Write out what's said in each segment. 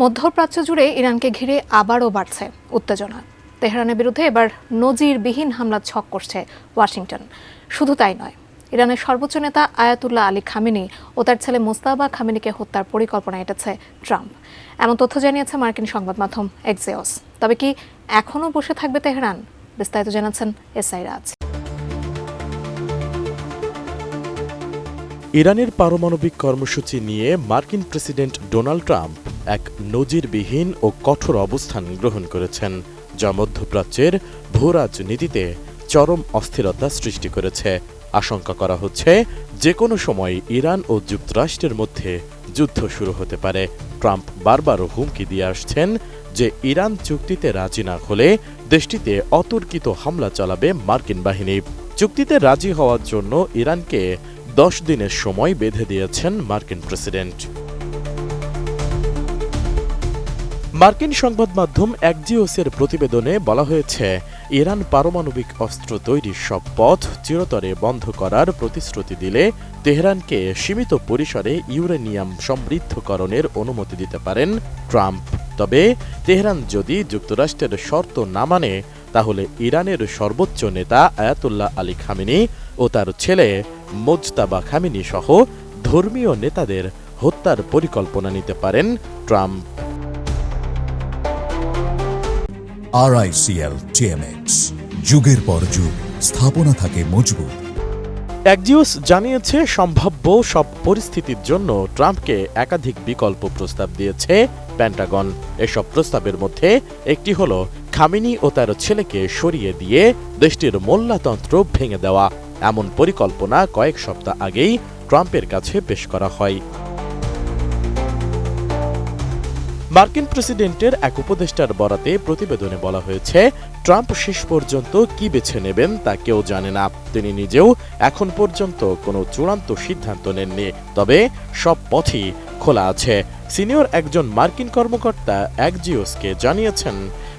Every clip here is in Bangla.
মধ্যপ্রাচ্য জুড়ে ইরানকে ঘিরে আবারও বাড়ছে উত্তেজনা। তেহরানের বিরুদ্ধে এবার নজিরবিহীন হামলা ছক করছে ওয়াশিংটন। শুধু তাই নয়, ইরানের সর্বোচ্চ নেতা আয়াতুল্লাহ আলী খামেনি ও তার ছেলে মোস্তাবা খামেনিকে হত্যার পরিকল্পনা এঁটেছে ট্রাম্প। এমন তথ্য জানিয়েছে মার্কিন সংবাদ মাধ্যম এক্সিওস। তবে কি এখনও বসে থাকবে তেহরান? বিস্তারিত জানাচ্ছেন এসআই রাজ। ইরানের পারমাণবিক কর্মসূচি নিয়ে মার্কিন প্রেসিডেন্ট ডোনাল্ড ট্রাম্প এক নজিরবিহীন ও কঠোর অবস্থান গ্রহণ করেছেন, যা মধ্যপ্রাচ্যের ভূরাজনীতিতে চরম অস্থিরতা সৃষ্টি করেছে। আশঙ্কা করা হচ্ছে যে কোনো সময় ইরান ও যুক্তরাষ্ট্রের মধ্যে যুদ্ধ শুরু হতে পারে। ট্রাম্প বারবার হুমকি দিয়ে আসছেন যে ইরান চুক্তিতে রাজি না হলে দেশটিতে অতর্কিত হামলা চালাবে মার্কিন বাহিনী। চুক্তিতে রাজি হওয়ার জন্য ইরানকে 10 দিনের সময় বেঁধে দিয়েছেন মার্কিন প্রেসিডেন্ট। মার্কিন সংবাদ মাধ্যম এক্সিওসের প্রতিবেদনে বলা হয়েছে, ইরান পারমাণবিক অস্ত্র তৈরির সব পথ চিরতরে বন্ধ করার প্রতিশ্রুতি দিলে তেহরানকে সীমিত পরিসরে ইউরেনিয়াম সমৃদ্ধকরণের অনুমতি দিতে পারেন ট্রাম্প। তবে তেহরান যদি যুক্তরাষ্ট্রের শর্ত না মানে, তাহলে ইরানের সর্বোচ্চ নেতা আয়াতুল্লাহ আলী খামেনি ও তার ছেলে মোজতাবা খামেনি সহ ধর্মীয় নেতাদের হত্যার পরিকল্পনা নিতে পারেন ট্রাম্প। RICL TMX, যুগের পর যুগ স্থাপনা থাকে মজবুত। এক্সিওস জানিয়েছে, সম্ভাব্য সব পরিস্থিতির জন্য ট্রাম্পকে একাধিক বিকল্প প্রস্তাব দিয়েছে পেন্টাগন। এসব প্রস্তাবের মধ্যে একটি হল খামেনি ও তার ছেলেকে সরিয়ে দিয়ে দেশটির মোল্লাতন্ত্র ভেঙে দেওয়া। এমন পরিকল্পনা কয়েক সপ্তাহ আগেই ট্রাম্পের কাছে পেশ করা হয়। মার্কিন প্রেসিডেন্টের এক উপদেষ্টার বরাতে প্রতিবেদনে বলা হয়েছে, ট্রাম্প শেষ পর্যন্ত কি বেছে নেবেন তা কেউ জানে না। তিনি নিজেও এখন পর্যন্ত কোনো চূড়ান্ত সিদ্ধান্ত নেননি, তবে সব পথই খোলা আছে। সিনিয়র একজন মার্কিন কর্মকর্তা এক্সিওসকে জানিয়েছেন,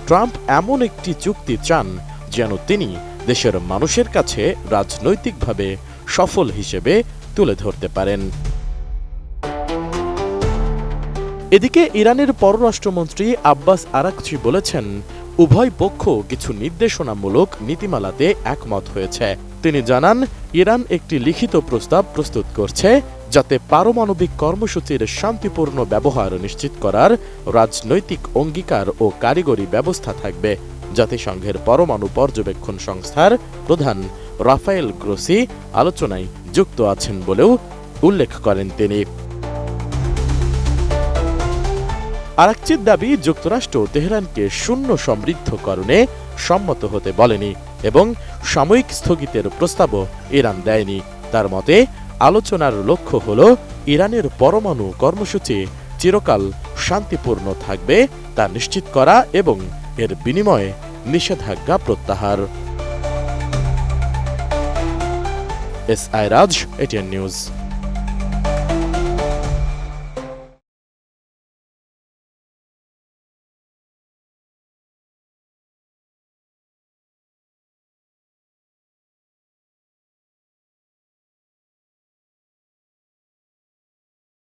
ট্রাম্প এমন একটি চুক্তি চান যেন তিনি দেশের মানুষের কাছে রাজনৈতিকভাবে সফল হিসেবে তুলে ধরতে পারেন। এদিকে ইরানের পররাষ্ট্রমন্ত্রী আব্বাস আরাকচি বলেছেন, উভয় পক্ষ কিছু নির্দেশনামূলক নীতিমালাতে একমত হয়েছে। তিনি জানান, ইরান একটি লিখিত প্রস্তাব প্রস্তুত করছে যাতে পারমাণবিক কর্মসূচির শান্তিপূর্ণ ব্যবহার নিশ্চিত করার রাজনৈতিক অঙ্গীকার ও কারিগরি ব্যবস্থা থাকবে। জাতিসংঘের পরমাণু পর্যবেক্ষণ সংস্থার প্রধান রাফায়েল গ্রোসি আলোচনায় যুক্ত আছেন বলেও উল্লেখ করেন তিনি। আরাকচির দাবি, যুক্তরাষ্ট্র তেহরানকে শূন্য সমৃদ্ধকরণে সম্মত হতে বলেনি এবং সাময়িক স্থগিতের প্রস্তাবও ইরান দেয়নি। তার মতে, আলোচনার লক্ষ্য হল ইরানের পরমাণু কর্মসূচি চিরকাল শান্তিপূর্ণ থাকবে তা নিশ্চিত করা এবং এর বিনিময়ে নিষেধাজ্ঞা প্রত্যাহার। এসআই রাজ, এটিএন নিউজ।